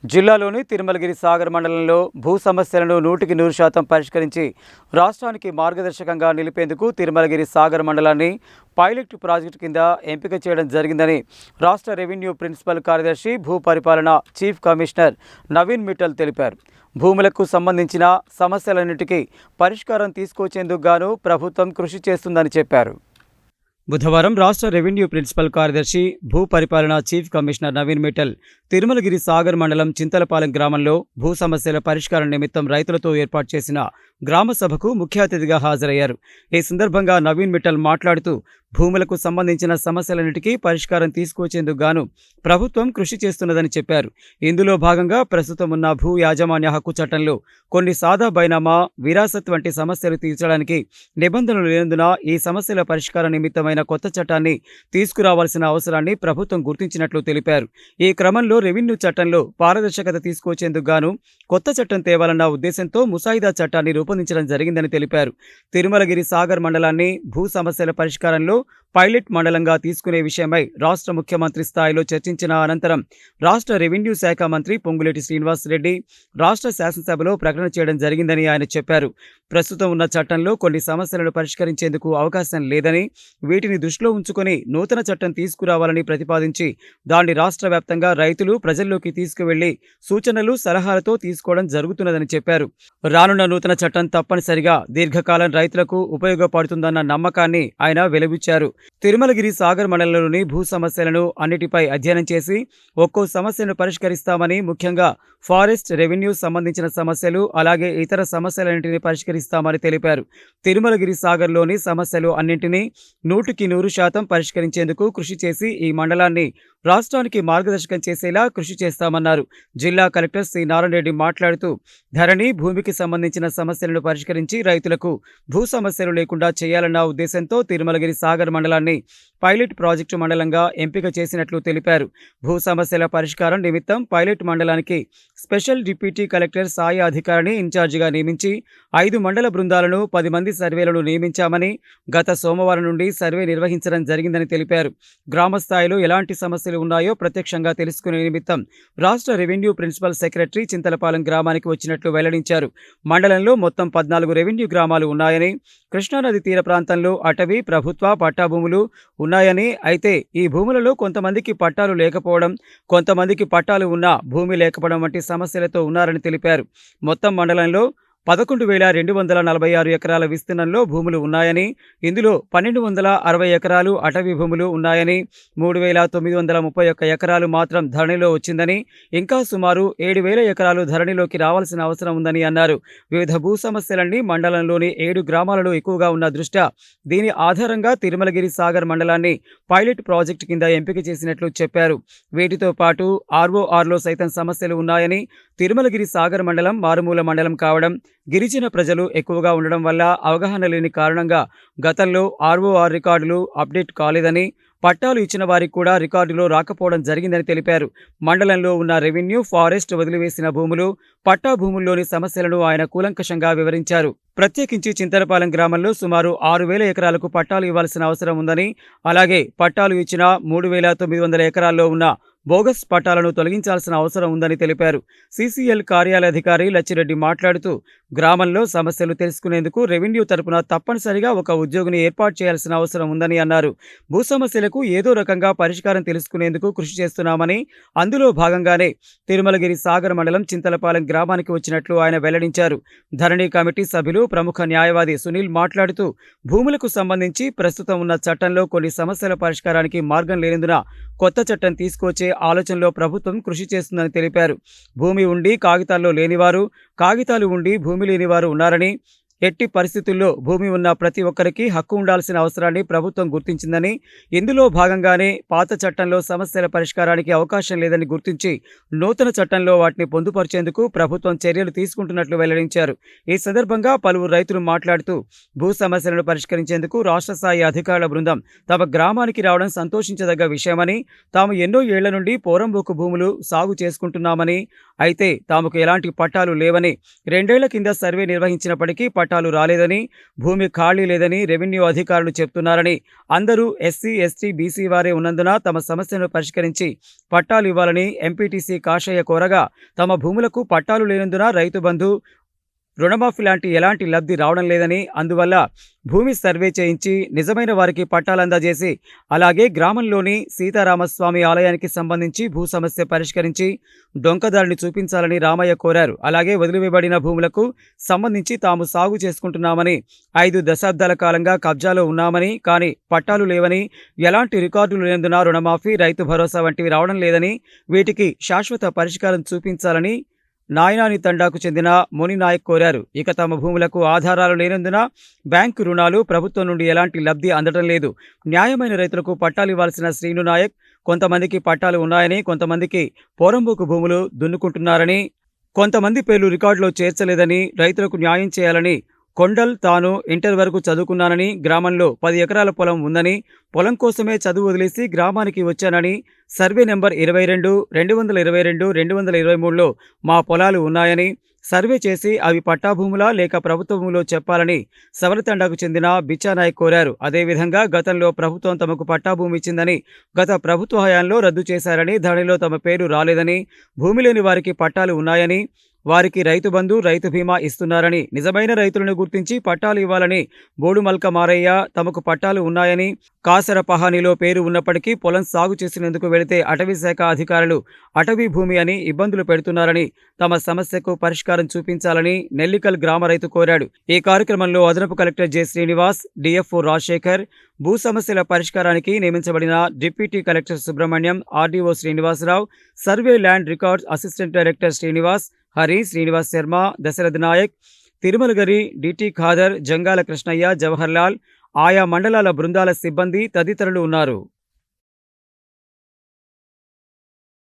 జిల్లాలోని తిరుమలగిరి సాగర్ మండలంలో భూ సమస్యలను 100% పరిష్కరించి రాష్ట్రానికి మార్గదర్శకంగా నిలిపేందుకు తిరుమలగిరి సాగర్ మండలాన్ని పైలట్ ప్రాజెక్టు కింద ఎంపిక చేయడం జరిగిందని రాష్ట్ర రెవెన్యూ ప్రిన్సిపల్ కార్యదర్శి భూ పరిపాలన చీఫ్ కమిషనర్ నవీన్ మిట్టల్ తెలిపారు. భూములకు సంబంధించిన సమస్యలన్నిటికీ పరిష్కారం తీసుకొచ్చేందుకు గాను ప్రభుత్వం కృషి చేస్తుందని చెప్పారు. బుధవారం రాష్ట్ర రెవెన్యూ ప్రిన్సిపల్ కార్యదర్శి భూ పరిపాలన చీఫ్ కమిషనర్ నవీన్ మిట్టల్ తిరుమలగిరి సాగర్ మండలం చింతలపాలెం గ్రామంలో భూ సమస్యల పరిష్కారం నిమిత్తం రైతులతో ఏర్పాటు చేసిన గ్రామ సభకు ముఖ్య అతిథిగా హాజరయ్యారు. ఈ సందర్భంగా నవీన్ మిట్టల్ మాట్లాడుతూ భూములకు సంబంధించిన సమస్యలన్నిటికీ పరిష్కారం తీసుకొచ్చేందుకు గాను ప్రభుత్వం కృషి చేస్తున్నదని చెప్పారు. ఇందులో భాగంగా ప్రస్తుతం ఉన్న భూ యాజమాన్య హక్కు చట్టంలో కొన్ని సాదా బైనామా, విరాసత్ వంటి సమస్యలు తీర్చడానికి నిబంధనలు లేనందున ఈ సమస్యల పరిష్కారం నిమిత్తమైన కొత్త చట్టాన్ని తీసుకురావాల్సిన అవసరాన్ని ప్రభుత్వం గుర్తించినట్లు తెలిపారు. ఈ క్రమంలో రెవెన్యూ చట్టంలో పారదర్శకత తీసుకొచ్చేందుకు గాను కొత్త చట్టం తేవాలన్న ఉద్దేశంతో ముసాయిదా చట్టాన్ని రూపొందించడం జరిగిందని తెలిపారు. తిరుమలగిరి సాగర్ మండలాన్ని భూ సమస్యల పరిష్కారంలో పైలట్ మండలంగా తీసుకునే విషయమై రాష్ట్ర ముఖ్యమంత్రి స్థాయిలో చర్చించిన అనంతరం రాష్ట్ర రెవెన్యూ శాఖ మంత్రి పొంగులేటి శ్రీనివాసరెడ్డి రాష్ట్ర శాసనసభలో ప్రకటన చేయడం జరిగిందని ఆయన చెప్పారు. ప్రస్తుతం ఉన్న చట్టంలో కొన్ని సమస్యలను పరిష్కరించేందుకు అవకాశం లేదని, వీటిని దృష్టిలో ఉంచుకొని నూతన చట్టం తీసుకురావాలని ప్రతిపాదించి దాన్ని రాష్ట్ర వ్యాప్తంగా రైతులు ప్రజల్లోకి తీసుకువెళ్లి సూచనలు, సలహాలతో తీసుకోవడం జరుగుతున్నదని చెప్పారు. రానున్న నూతన చట్టం తప్పనిసరిగా దీర్ఘకాలం రైతులకు ఉపయోగపడుతుందన్న నమ్మకాన్ని ఆయన వెలుబుచ్చారు. తిరుమలగిరి సాగర్ మండలంలోని భూ సమస్యలను అన్నిటిపై అధ్యయనం చేసి ఒక్కో సమస్యను పరిష్కరిస్తామని, ముఖ్యంగా ఫారెస్ట్, రెవెన్యూ సంబంధించిన సమస్యలు, అలాగే ఇతర సమస్యలన్నింటినీ పరిష్కరిస్తామని తెలిపారు. తిరుమలగిరి సాగర్లోని సమస్యలు అన్నింటినీ 100% పరిష్కరించేందుకు కృషి చేసి ఈ మండలాన్ని రాష్ట్రానికి మార్గదర్శకం చేసేలా కృషి చేస్తామన్నారు. జిల్లా కలెక్టర్ సి నారాయణ రెడ్డి మాట్లాడుతూ ధరణి భూమికి సంబంధించిన సమస్యలను పరిష్కరించి రైతులకు భూ సమస్యలు లేకుండా చేయాలన్న ఉద్దేశంతో తిరుమలగిరి సాగర్ మండలాన్ని పైలట్ ప్రాజెక్టు మండలంగా ఎంపిక చేసినట్లు తెలిపారు. భూ సమస్యల పరిష్కారం నిమిత్తం పైలట్ మండలానికి స్పెషల్ డిప్యూటీ కలెక్టర్ సాయి అధికారిని ఇన్ఛార్జిగా నియమించి 5 మండల బృందాలను 10 మంది సర్వేలను నియమించామని, గత సోమవారం నుండి సర్వే నిర్వహించడం జరిగిందని తెలిపారు. గ్రామ స్థాయిలో ఎలాంటి సమస్యలు ఉన్నాయో ప్రత్యక్షంగా తెలుసుకునే నిమిత్తం రాష్ట్ర రెవెన్యూ ప్రిన్సిపల్ సెక్రటరీ చింతలపాలెం గ్రామానికి వచ్చినట్లు వెల్లడించారు. మండలంలో మొత్తం 14 రెవెన్యూ గ్రామాలు ఉన్నాయని, కృష్ణానది తీర ప్రాంతంలో అటవీ, ప్రభుత్వ పట్టా భూములు ఉన్నాయని, అయితే ఈ భూములలో కొంతమందికి పట్టాలు లేకపోవడం, కొంతమందికి పట్టాలు ఉన్నా భూమి లేకపోవడం వంటి సమస్యలతో ఉన్నారని తెలిపారు. మొత్తం మండలంలో 11,246 ఎకరాల విస్తీర్ణంలో భూములు ఉన్నాయని, ఇందులో 1,260 ఎకరాలు అటవీ భూములు ఉన్నాయని, 3,931 ఎకరాలు మాత్రం ధరణిలో వచ్చిందని, ఇంకా సుమారు 7,000 ఎకరాలు ధరణిలోకి రావాల్సిన అవసరం ఉందని అన్నారు. వివిధ భూ సమస్యలన్నీ మండలంలోని 7 గ్రామాలలో ఎక్కువగా ఉన్న దృష్ట్యా దీని ఆధారంగా తిరుమలగిరి సాగర్ మండలాన్ని పైలట్ ప్రాజెక్టు కింద ఎంపిక చేసినట్లు చెప్పారు. వీటితో పాటు ఆర్ఓఆర్లో సైతం సమస్యలు ఉన్నాయని, తిరుమలగిరి సాగర్ మండలం మారుమూల మండలం కావడం, గిరిజన ప్రజలు ఎక్కువగా ఉండడం వల్ల అవగాహన లేని కారణంగా గతంలో ఆర్ఓఆర్ రికార్డులు అప్డేట్ కాలేదని, పట్టాలు ఇచ్చిన వారికి కూడా రికార్డులో రాకపోవడం జరిగిందని తెలిపారు. మండలంలో ఉన్న రెవెన్యూ, ఫారెస్ట్ వదిలివేసిన భూములు, పట్టా భూముల్లోని సమస్యలను ఆయన కూలంకషంగా వివరించారు. ప్రత్యేకించి చింతలపాలెం గ్రామంలో సుమారు 6,000 ఎకరాలకు పట్టాలు ఇవ్వాల్సిన అవసరం ఉందని, అలాగే పట్టాలు ఇచ్చిన 3,900 ఎకరాల్లో ఉన్న బోగస్ పట్టాలను తొలగించాల్సిన అవసరం ఉందని తెలిపారు. సిసిఎల్ కార్యాలయాధికారి లచ్చిరెడ్డి మాట్లాడుతూ గ్రామంలో సమస్యలు తెలుసుకునేందుకు రెవెన్యూ తరపున తప్పనిసరిగా ఒక ఉద్యోగిని ఏర్పాటు చేయాల్సిన అవసరం ఉందని అన్నారు. భూ సమస్యలకు ఏదో రకంగా పరిష్కారం తెలుసుకునేందుకు కృషి చేస్తున్నామని, అందులో భాగంగానే తిరుమలగిరి సాగర్ మండలం చింతలపాలెం గ్రామానికి వచ్చినట్లు ఆయన వెల్లడించారు. ధరణి కమిటీ సభ్యులు ప్రముఖ న్యాయవాది సునీల్ మాట్లాడుతూ భూములకు సంబంధించి ప్రస్తుతం ఉన్న చట్టంలో కొన్ని సమస్యల పరిష్కారానికి మార్గం లేనందున కొత్త చట్టం తీసుకొచ్చే ఆలోచనలో ప్రభుత్వం కృషి చేస్తుందని తెలిపారు. భూమి ఉండి కాగితాల్లో లేనివారు, కాగితాలు ఉండి భూమి లేనివారు ఉన్నారని, ఎట్టి పరిస్థితుల్లో భూమి ఉన్న ప్రతి ఒక్కరికి హక్కు ఉండాల్సిన అవసరాన్ని ప్రభుత్వం గుర్తించిందని, ఇందులో భాగంగానే పాత చట్టంలో సమస్యల పరిష్కారానికి అవకాశం లేదని గుర్తించి నూతన చట్టంలో వాటిని పొందుపరిచేందుకు ప్రభుత్వం చర్యలు తీసుకుంటున్నట్లు వెల్లడించారు. ఈ సందర్భంగా పలువురు రైతులు మాట్లాడుతూ భూ సమస్యలను పరిష్కరించేందుకు రాష్ట్ర స్థాయి అధికారుల బృందం తమ గ్రామానికి రావడం సంతోషించదగ్గ విషయమని, తాము ఎన్నో ఏళ్ల నుండి పోరంబోకు భూములు సాగు చేసుకుంటున్నామని, అయితే తాముకు ఎలాంటి పట్టాలు లేవని, 2 ఏళ్ల కింద సర్వే నిర్వహించినప్పటికీ పట్టాలు రాలేదని, భూమి ఖాళీ లేదని రెవెన్యూ అధికారులు చెప్తున్నారని, అందరూ ఎస్సీ, ఎస్టీ, బీసీ వారే ఉన్నందున తమ సమస్యను పరిష్కరించి పట్టాలు ఇవ్వాలని ఎంపీటీసీ కాశయ్య కోరగా, తమ భూములకు పట్టాలు లేనందున రైతు బంధు, రుణమాఫీ లాంటి ఎలాంటి లబ్ధి రావడం లేదని, అందువల్ల భూమి సర్వే చేయించి నిజమైన వారికి పట్టాలు అందజేసి, అలాగే గ్రామంలోని సీతారామస్వామి ఆలయానికి సంబంధించి భూ సమస్య పరిష్కరించి డొంకదారిని చూపించాలని రామయ్య కోరారు. అలాగే వదిలివేయబడిన భూములకు సంబంధించి తాము సాగు చేసుకుంటున్నామని, 5 దశాబ్దాల కాలంగా కబ్జాలో ఉన్నామని, కానీ పట్టాలు లేవని, ఎలాంటి రికార్డులు లేనందున రుణమాఫీ, రైతు భరోసా వంటివి రావడం లేదని, వీటికి శాశ్వత పరిష్కారం చూపించాలని నాయనాని తండాకు చెందిన ముని నాయక్ కోరారు. ఇక తమ భూములకు ఆధారాలు లేనందున బ్యాంకు రుణాలు, ప్రభుత్వం నుండి ఎలాంటి లబ్ధి అందడం లేదు. న్యాయమైన రైతులకు పట్టాలు ఇవ్వాల్సిన శ్రీను నాయక్, కొంతమందికి పట్టాలు ఉన్నాయని, కొంతమందికి పోరంబోకు భూములు దున్నుకుంటున్నారని, కొంతమంది పేర్లు రికార్డులో చేర్చలేదని, రైతులకు న్యాయం చేయాలని, కొండల్ తాను ఇంటర్ వరకు చదువుకున్నానని, గ్రామంలో 10 ఎకరాల పొలం ఉందని, పొలం కోసమే చదువు వదిలేసి గ్రామానికి వచ్చానని, సర్వే నెంబర్ 22, 222, 223లో మా పొలాలు ఉన్నాయని, సర్వే చేసి అవి పట్టా భూములా లేక ప్రభుత్వ భూములో చెప్పాలని సవరతండాకు చెందిన బిచ్చానాయక్ కోరారు. అదేవిధంగా గతంలో ప్రభుత్వం తమకు పట్టా భూమి ఇచ్చిందని, గత ప్రభుత్వ హయాంలో రద్దు చేశారని, దానిలో తమ పేరు రాలేదని, భూమి లేని వారికి పట్టాలు ఉన్నాయని, వారికి రైతు బంధు, రైతు బీమా ఇస్తున్నారని, నిజమైన రైతులను గుర్తించి పట్టాలు ఇవ్వాలని బోడుమల్క మారయ్య తమకు పట్టాలు ఉన్నాయని, కాసర పహానీలో పేరు ఉన్నప్పటికీ పొలం సాగు చేసినందుకు వెళితే అటవీ శాఖ అధికారులు అటవీ భూమి అని ఇబ్బందులు పెడుతున్నారని, తమ సమస్యకు పరిష్కారం చూపించాలని నెల్లికల్ గ్రామ రైతు కోరాడు. ఈ కార్యక్రమంలో అదనపు collector J Srinivas, DFO Rajasekhar, భూ సమస్యల పరిష్కారానికి నియమించబడిన deputy collector Subrahmanyam, RDO Srinivasarao, survey land records assistant director Srinivas, Hari, Srinivas Sharma, Dasarath Naik, Tirumalagiri, DT Khader, Jangala Krishnaiah, Jawaharlal, ఆయా మండలాల బృందాల సిబ్బంది తదితరులు ఉన్నారు.